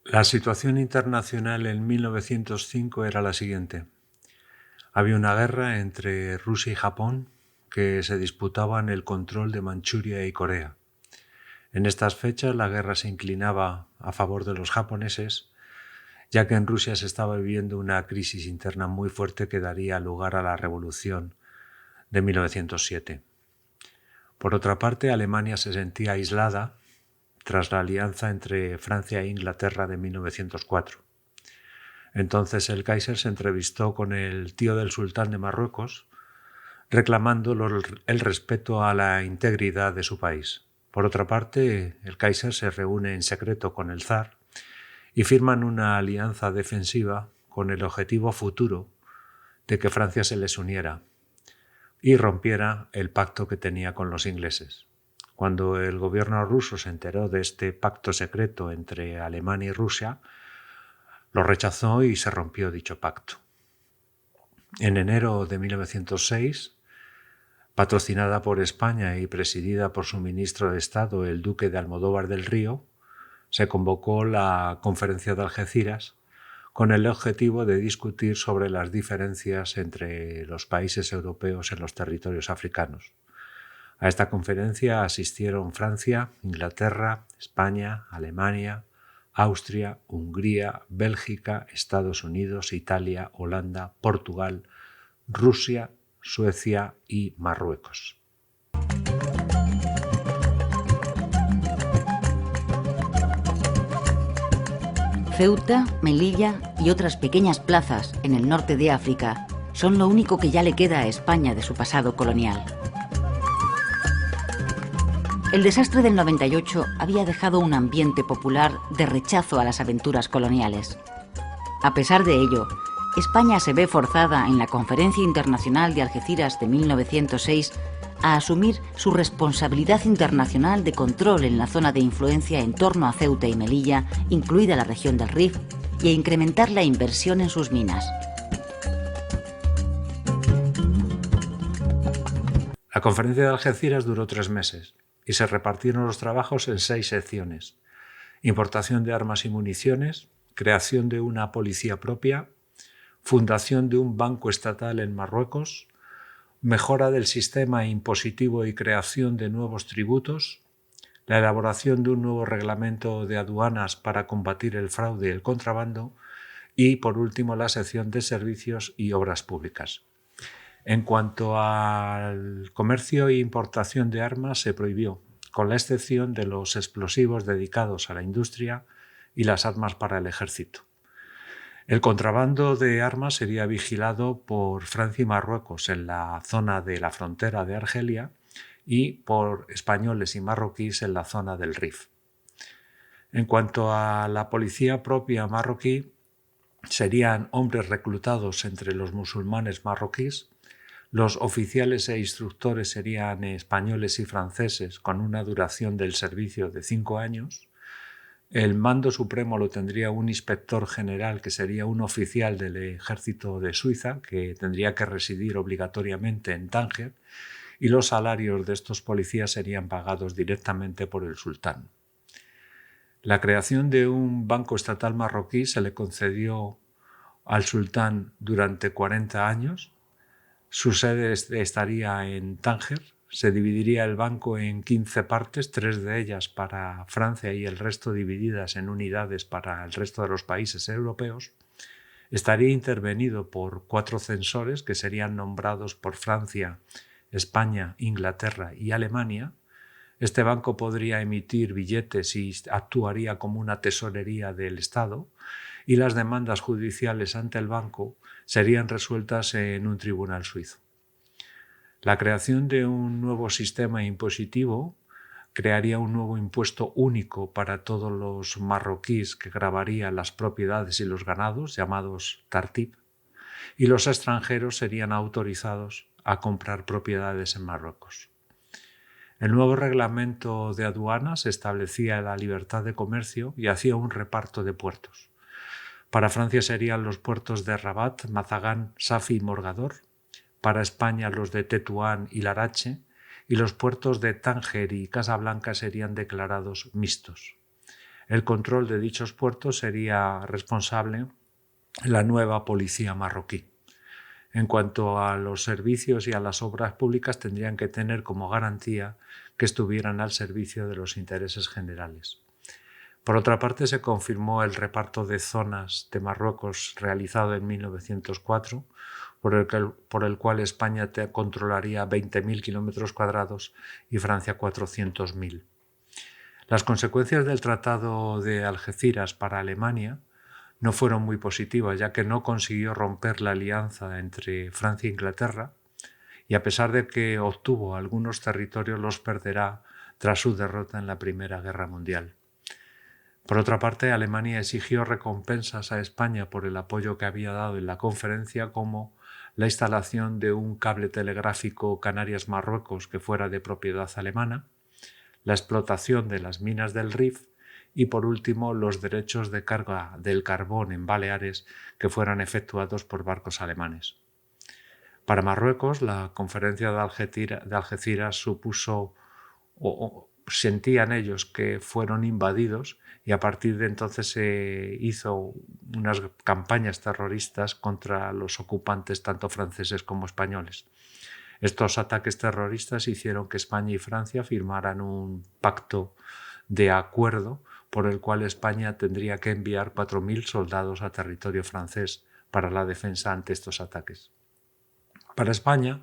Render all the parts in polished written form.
La situación internacional en 1905 era la siguiente. Había una guerra entre Rusia y Japón que se disputaban el control de Manchuria y Corea. En estas fechas la guerra se inclinaba a favor de los japoneses, ya que en Rusia se estaba viviendo una crisis interna muy fuerte que daría lugar a la Revolución de 1907. Por otra parte, Alemania se sentía aislada tras la alianza entre Francia e Inglaterra de 1904. Entonces el Kaiser se entrevistó con el tío del sultán de Marruecos, reclamando el respeto a la integridad de su país. Por otra parte, el Kaiser se reúne en secreto con el zar y firman una alianza defensiva con el objetivo futuro de que Francia se les uniera y rompiera el pacto que tenía con los ingleses. Cuando el gobierno ruso se enteró de este pacto secreto entre Alemania y Rusia, lo rechazó y se rompió dicho pacto. En enero de 1906, patrocinada por España y presidida por su ministro de Estado, el duque de Almodóvar del Río, se convocó la Conferencia de Algeciras con el objetivo de discutir sobre las diferencias entre los países europeos en los territorios africanos. A esta conferencia asistieron Francia, Inglaterra, España, Alemania, Austria, Hungría, Bélgica, Estados Unidos, Italia, Holanda, Portugal, Rusia, Suecia y Marruecos. Ceuta, Melilla y otras pequeñas plazas en el norte de África son lo único que ya le queda a España de su pasado colonial. El desastre del 98 había dejado un ambiente popular de rechazo a las aventuras coloniales. A pesar de ello, España se ve forzada en la Conferencia Internacional de Algeciras de 1906 a asumir su responsabilidad internacional de control en la zona de influencia en torno a Ceuta y Melilla, incluida la región del Rif, y a incrementar la inversión en sus minas. La conferencia de Algeciras duró 3 meses y se repartieron los trabajos en 6 secciones: importación de armas y municiones, creación de una policía propia, fundación de un banco estatal en Marruecos, mejora del sistema impositivo y creación de nuevos tributos, la elaboración de un nuevo reglamento de aduanas para combatir el fraude y el contrabando y, por último, la sección de servicios y obras públicas. En cuanto al comercio e importación de armas, se prohibió, con la excepción de los explosivos dedicados a la industria y las armas para el ejército. El contrabando de armas sería vigilado por Francia y Marruecos en la zona de la frontera de Argelia y por españoles y marroquíes en la zona del Rif. En cuanto a la policía propia marroquí, serían hombres reclutados entre los musulmanes marroquíes. Los oficiales e instructores serían españoles y franceses con una duración del servicio de 5 años. El mando supremo lo tendría un inspector general, que sería un oficial del ejército de Suiza, que tendría que residir obligatoriamente en Tánger, y los salarios de estos policías serían pagados directamente por el sultán. La creación de un banco estatal marroquí se le concedió al sultán durante 40 años. Su sede estaría en Tánger. Se dividiría el banco en 15 partes, 3 de ellas para Francia y el resto divididas en unidades para el resto de los países europeos. Estaría intervenido por 4 censores que serían nombrados por Francia, España, Inglaterra y Alemania. Este banco podría emitir billetes y actuaría como una tesorería del Estado, y las demandas judiciales ante el banco serían resueltas en un tribunal suizo. La creación de un nuevo sistema impositivo crearía un nuevo impuesto único para todos los marroquíes, que gravaría las propiedades y los ganados, llamados tartib, y los extranjeros serían autorizados a comprar propiedades en Marruecos. El nuevo reglamento de aduanas establecía la libertad de comercio y hacía un reparto de puertos. Para Francia serían los puertos de Rabat, Mazagán, Safi y Morgador. Para España los de Tetuán y Larache, y los puertos de Tánger y Casablanca serían declarados mixtos. el control de dichos puertos sería responsable la nueva policía marroquí. En cuanto a los servicios y a las obras públicas, tendrían que tener como garantía que estuvieran al servicio de los intereses generales. Por otra parte, se confirmó el reparto de zonas de Marruecos realizado en 1904, por el cual España controlaría 20.000 kilómetros cuadrados y Francia 400.000. Las consecuencias del Tratado de Algeciras para Alemania no fueron muy positivas, ya que no consiguió romper la alianza entre Francia e Inglaterra, y a pesar de que obtuvo algunos territorios, los perderá tras su derrota en la Primera Guerra Mundial. Por otra parte, Alemania exigió recompensas a España por el apoyo que había dado en la conferencia, como la instalación de un cable telegráfico Canarias-Marruecos que fuera de propiedad alemana, la explotación de las minas del Rif y, por último, los derechos de carga del carbón en Baleares que fueran efectuados por barcos alemanes. Para Marruecos, la conferencia de Algeciras supuso, o sentían ellos, que fueron invadidos, y a partir de entonces se hizo unas campañas terroristas contra los ocupantes, tanto franceses como españoles. Estos ataques terroristas hicieron que España y Francia firmaran un pacto de acuerdo por el cual España tendría que enviar 4.000 soldados a territorio francés para la defensa ante estos ataques. Para España,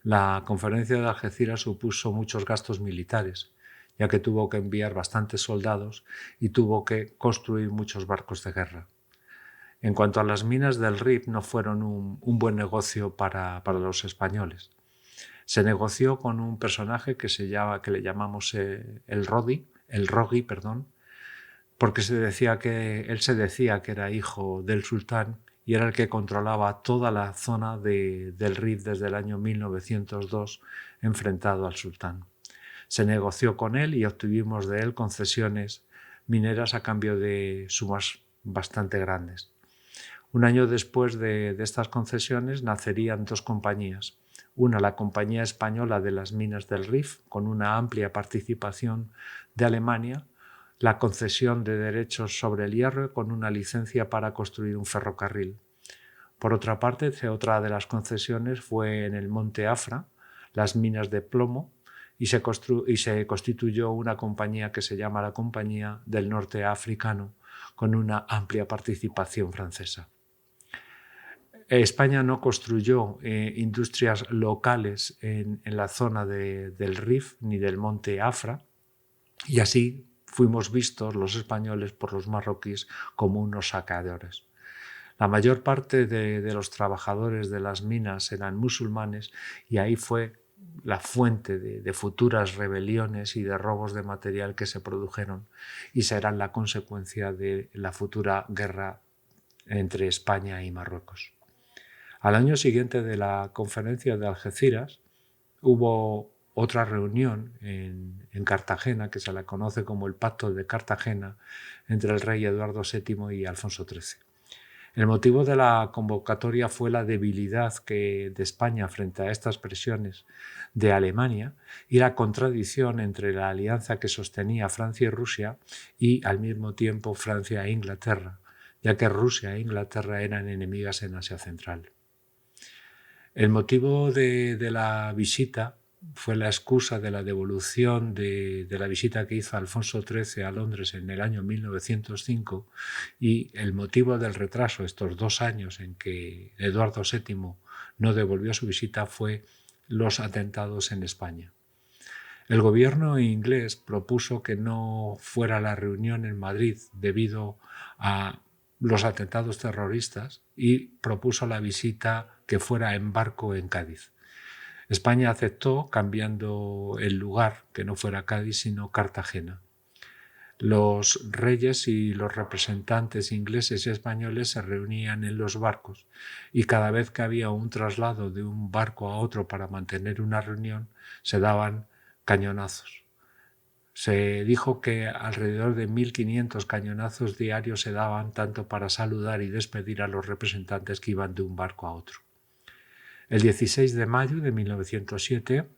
la conferencia de Algeciras supuso muchos gastos militares, ya que tuvo que enviar bastantes soldados y tuvo que construir muchos barcos de guerra. En cuanto a las minas del Rif, no fueron un buen negocio para los españoles. Se negoció con un personaje que le llamamos el Rogui, porque él se decía que era hijo del sultán y era el que controlaba toda la zona del Rif desde el año 1902, enfrentado al sultán. Se negoció con él y obtuvimos de él concesiones mineras a cambio de sumas bastante grandes. Un año después de estas concesiones nacerían dos compañías. Una, la Compañía Española de las Minas del Rif, con una amplia participación de Alemania, la concesión de derechos sobre el hierro con una licencia para construir un ferrocarril. Por otra parte, otra de las concesiones fue en el Monte Afra, las minas de plomo, y se constituyó una compañía que se llama la Compañía del Norte Africano, con una amplia participación francesa. España no construyó industrias locales en la zona del Rif ni del Monte Afra, y así fuimos vistos los españoles por los marroquíes como unos saqueadores. La mayor parte de los trabajadores de las minas eran musulmanes, y ahí fue la fuente de futuras rebeliones y de robos de material que se produjeron y serán la consecuencia de la futura guerra entre España y Marruecos. Al año siguiente de la conferencia de Algeciras hubo otra reunión en Cartagena, que se la conoce como el Pacto de Cartagena, entre el rey Eduardo VII y Alfonso XIII. El motivo de la convocatoria fue la debilidad de España frente a estas presiones de Alemania y la contradicción entre la alianza que sostenía Francia y Rusia y, al mismo tiempo, Francia e Inglaterra, ya que Rusia e Inglaterra eran enemigas en Asia Central. El motivo de la visita fue la excusa de la devolución de la visita que hizo Alfonso XIII a Londres en el año 1905, y el motivo del retraso, estos 2 años en que Eduardo VII no devolvió su visita, fue los atentados en España. El gobierno inglés propuso que no fuera la reunión en Madrid debido a los atentados terroristas y propuso la visita que fuera en barco en Cádiz. España aceptó, cambiando el lugar, que no fuera Cádiz sino Cartagena. Los reyes y los representantes ingleses y españoles se reunían en los barcos, y cada vez que había un traslado de un barco a otro para mantener una reunión, se daban cañonazos. Se dijo que alrededor de 1.500 cañonazos diarios se daban, tanto para saludar y despedir a los representantes que iban de un barco a otro. El 16 de mayo de 1907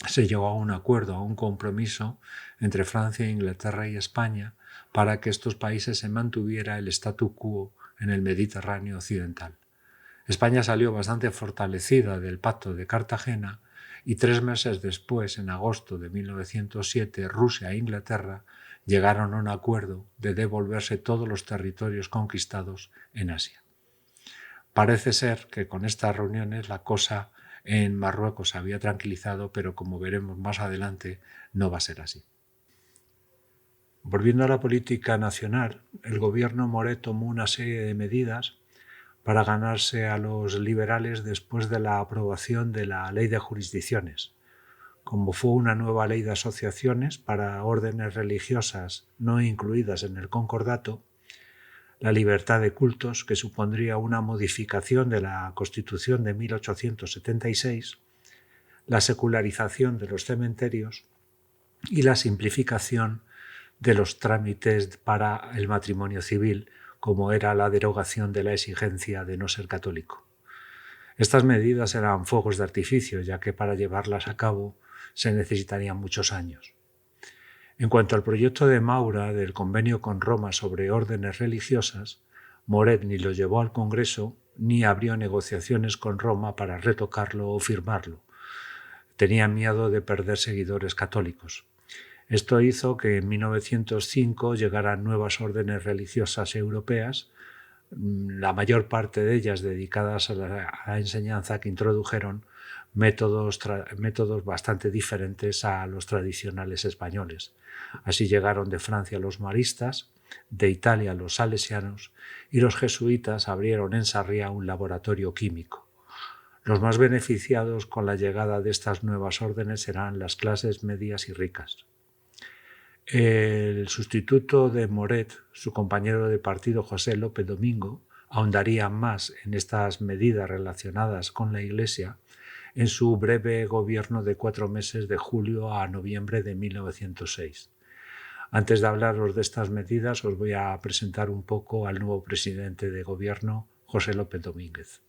se llegó a un acuerdo, a un compromiso entre Francia, Inglaterra y España para que estos países se mantuviera el statu quo en el Mediterráneo occidental. España salió bastante fortalecida del Pacto de Cartagena y 3 meses después, en agosto de 1907, Rusia e Inglaterra llegaron a un acuerdo de devolverse todos los territorios conquistados en Asia. Parece ser que con estas reuniones la cosa en Marruecos se había tranquilizado, pero como veremos más adelante, no va a ser así. Volviendo a la política nacional, el gobierno Moret tomó una serie de medidas para ganarse a los liberales después de la aprobación de la Ley de Jurisdicciones, como fue una nueva ley de asociaciones para órdenes religiosas no incluidas en el concordato, la libertad de cultos, que supondría una modificación de la Constitución de 1876, la secularización de los cementerios y la simplificación de los trámites para el matrimonio civil, como era la derogación de la exigencia de no ser católico. Estas medidas eran fuegos de artificio, ya que para llevarlas a cabo se necesitarían muchos años. En cuanto al proyecto de Maura del convenio con Roma sobre órdenes religiosas, Moret ni lo llevó al Congreso ni abrió negociaciones con Roma para retocarlo o firmarlo. Tenía miedo de perder seguidores católicos. Esto hizo que en 1905 llegaran nuevas órdenes religiosas europeas, la mayor parte de ellas dedicadas a la enseñanza, que introdujeron métodos bastante diferentes a los tradicionales españoles. Así llegaron de Francia los maristas, de Italia los salesianos y los jesuitas abrieron en Sarriá un laboratorio químico. Los más beneficiados con la llegada de estas nuevas órdenes eran las clases medias y ricas. El sustituto de Moret, su compañero de partido José López Domingo, ahondaría más en estas medidas relacionadas con la Iglesia en su breve gobierno de 4 meses de julio a noviembre de 1906. Antes de hablaros de estas medidas, os voy a presentar un poco al nuevo presidente de gobierno, José López Domínguez.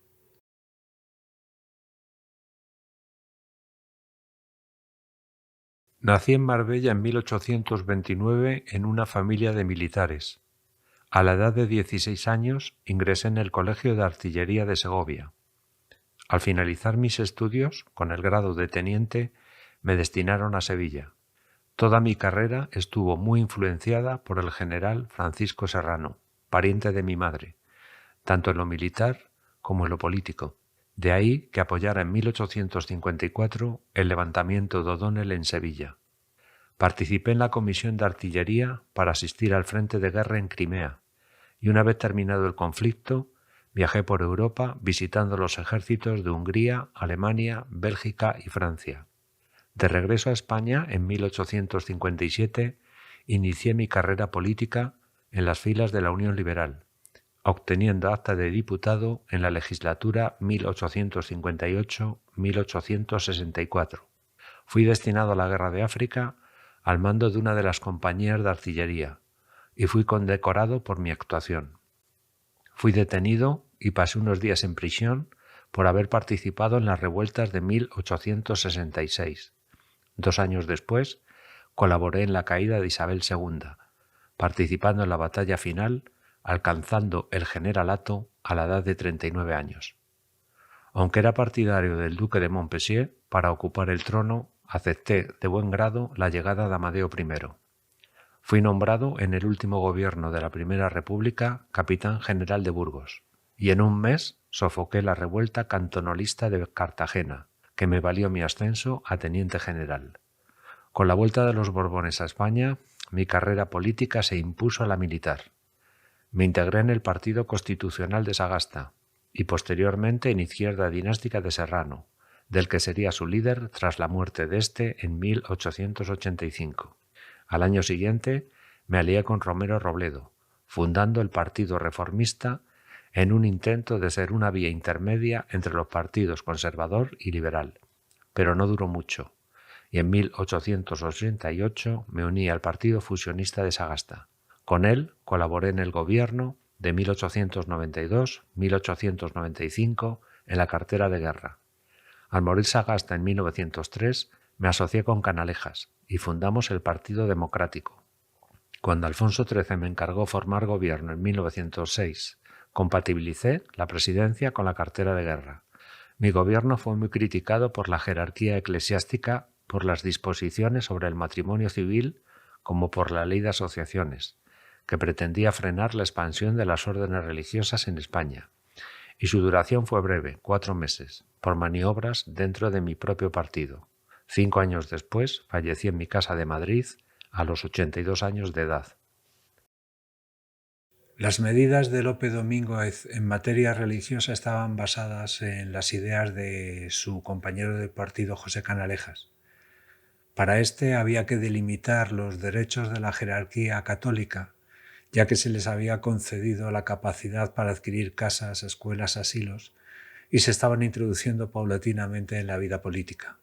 Nací en Marbella en 1829 en una familia de militares. A la edad de 16 años ingresé en el Colegio de Artillería de Segovia. Al finalizar mis estudios, con el grado de teniente, me destinaron a Sevilla. Toda mi carrera estuvo muy influenciada por el general Francisco Serrano, pariente de mi madre, tanto en lo militar como en lo político. De ahí que apoyara en 1854 el levantamiento de O'Donnell en Sevilla. Participé en la comisión de artillería para asistir al frente de guerra en Crimea y una vez terminado el conflicto viajé por Europa visitando los ejércitos de Hungría, Alemania, Bélgica y Francia. De regreso a España en 1857 inicié mi carrera política en las filas de la Unión Liberal, obteniendo acta de diputado en la legislatura 1858-1864. Fui destinado a la Guerra de África al mando de una de las compañías de artillería y fui condecorado por mi actuación. Fui detenido y pasé unos días en prisión por haber participado en las revueltas de 1866. 2 años después, colaboré en la caída de Isabel II, participando en la batalla final, alcanzando el generalato a la edad de 39 años. Aunque era partidario del duque de Montpensier, para ocupar el trono acepté de buen grado la llegada de Amadeo I. Fui nombrado en el último gobierno de la Primera República capitán general de Burgos y en un mes sofoqué la revuelta cantonalista de Cartagena, que me valió mi ascenso a teniente general. Con la vuelta de los Borbones a España, mi carrera política se impuso a la militar. Me integré en el Partido Constitucional de Sagasta y posteriormente en Izquierda Dinástica de Serrano, del que sería su líder tras la muerte de este en 1885. Al año siguiente me alié con Romero Robledo, fundando el Partido Reformista en un intento de ser una vía intermedia entre los partidos conservador y liberal, pero no duró mucho, y en 1888 me uní al Partido Fusionista de Sagasta. Con él colaboré en el gobierno de 1892-1895 en la cartera de guerra. Al morir Sagasta en 1903, me asocié con Canalejas y fundamos el Partido Democrático. Cuando Alfonso XIII me encargó formar gobierno en 1906, compatibilicé la presidencia con la cartera de guerra. Mi gobierno fue muy criticado por la jerarquía eclesiástica por las disposiciones sobre el matrimonio civil como por la ley de asociaciones, que pretendía frenar la expansión de las órdenes religiosas en España. Y su duración fue breve, 4 meses, por maniobras dentro de mi propio partido. 5 años después fallecí en mi casa de Madrid a los 82 años de edad. Las medidas de Lope Domínguez en materia religiosa estaban basadas en las ideas de su compañero de partido José Canalejas. Para este había que delimitar los derechos de la jerarquía católica, ya que se les había concedido la capacidad para adquirir casas, escuelas, asilos, y se estaban introduciendo paulatinamente en la vida política.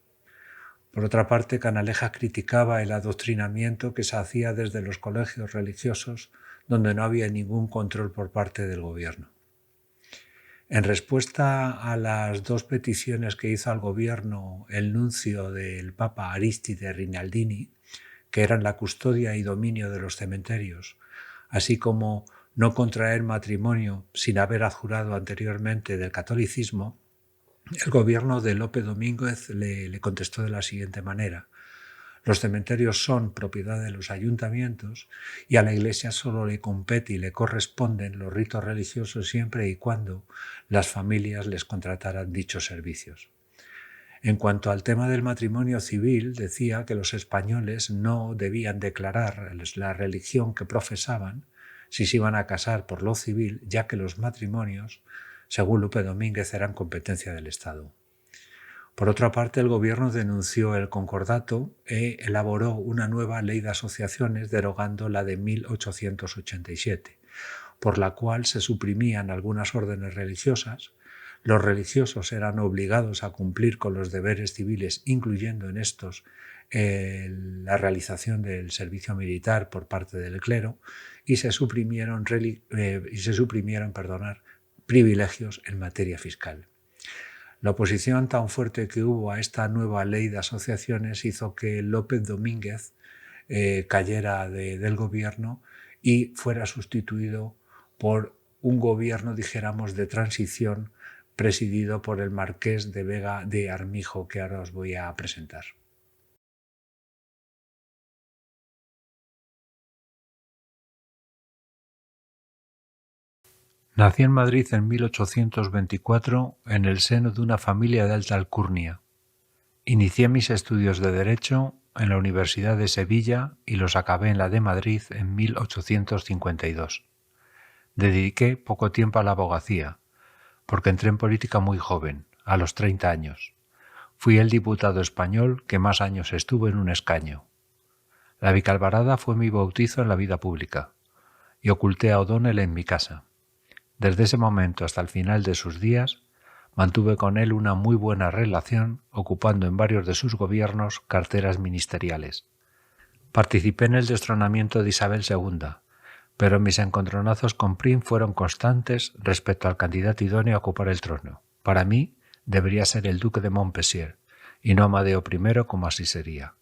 Por otra parte, Canalejas criticaba el adoctrinamiento que se hacía desde los colegios religiosos, donde no había ningún control por parte del gobierno. En respuesta a las 2 peticiones que hizo al gobierno el nuncio del Papa Aristide Rinaldini, que eran la custodia y dominio de los cementerios, así como no contraer matrimonio sin haber adjurado anteriormente del catolicismo, el gobierno de Lope Domínguez le contestó de la siguiente manera: los cementerios son propiedad de los ayuntamientos y a la Iglesia solo le compete y le corresponden los ritos religiosos siempre y cuando las familias les contrataran dichos servicios. En cuanto al tema del matrimonio civil, decía que los españoles no debían declarar la religión que profesaban si se iban a casar por lo civil, ya que los matrimonios, según Lope Domínguez, eran competencia del Estado. Por otra parte, el gobierno denunció el concordato e elaboró una nueva ley de asociaciones derogando la de 1887, por la cual se suprimían algunas órdenes religiosas, los religiosos eran obligados a cumplir con los deberes civiles, incluyendo en estos la realización del servicio militar por parte del clero, y se suprimieron privilegios en materia fiscal. La oposición tan fuerte que hubo a esta nueva ley de asociaciones hizo que López Domínguez cayera del gobierno y fuera sustituido por un gobierno, dijéramos, de transición presidido por el marqués de Vega de Armijo, que ahora os voy a presentar. Nací en Madrid en 1824 en el seno de una familia de alta alcurnia. Inicié mis estudios de Derecho en la Universidad de Sevilla y los acabé en la de Madrid en 1852. Dediqué poco tiempo a la abogacía, porque entré en política muy joven, a los 30 años. Fui el diputado español que más años estuvo en un escaño. La Vicalvarada fue mi bautizo en la vida pública, y oculté a O'Donnell en mi casa. Desde ese momento hasta el final de sus días, mantuve con él una muy buena relación, ocupando en varios de sus gobiernos carteras ministeriales. Participé en el destronamiento de Isabel II, pero mis encontronazos con Prim fueron constantes respecto al candidato idóneo a ocupar el trono. Para mí, debería ser el duque de Montpensier, y no Amadeo I, como así sería.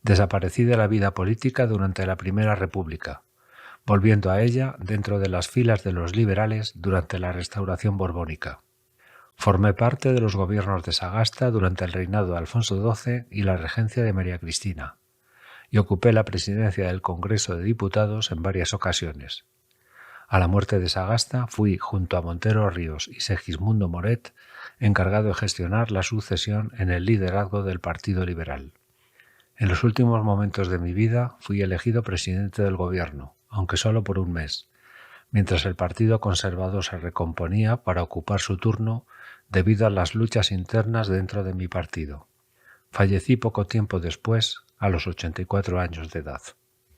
Desaparecí de la vida política durante la Primera República, volviendo a ella dentro de las filas de los liberales durante la Restauración borbónica. Formé parte de los gobiernos de Sagasta durante el reinado de Alfonso XII y la regencia de María Cristina, y ocupé la presidencia del Congreso de Diputados en varias ocasiones. A la muerte de Sagasta fui, junto a Montero Ríos y Segismundo Moret, encargado de gestionar la sucesión en el liderazgo del Partido Liberal. En los últimos momentos de mi vida fui elegido presidente del gobierno, aunque solo por un mes, mientras el Partido Conservador se recomponía para ocupar su turno debido a las luchas internas dentro de mi partido. Fallecí poco tiempo después, a los 84 años de edad.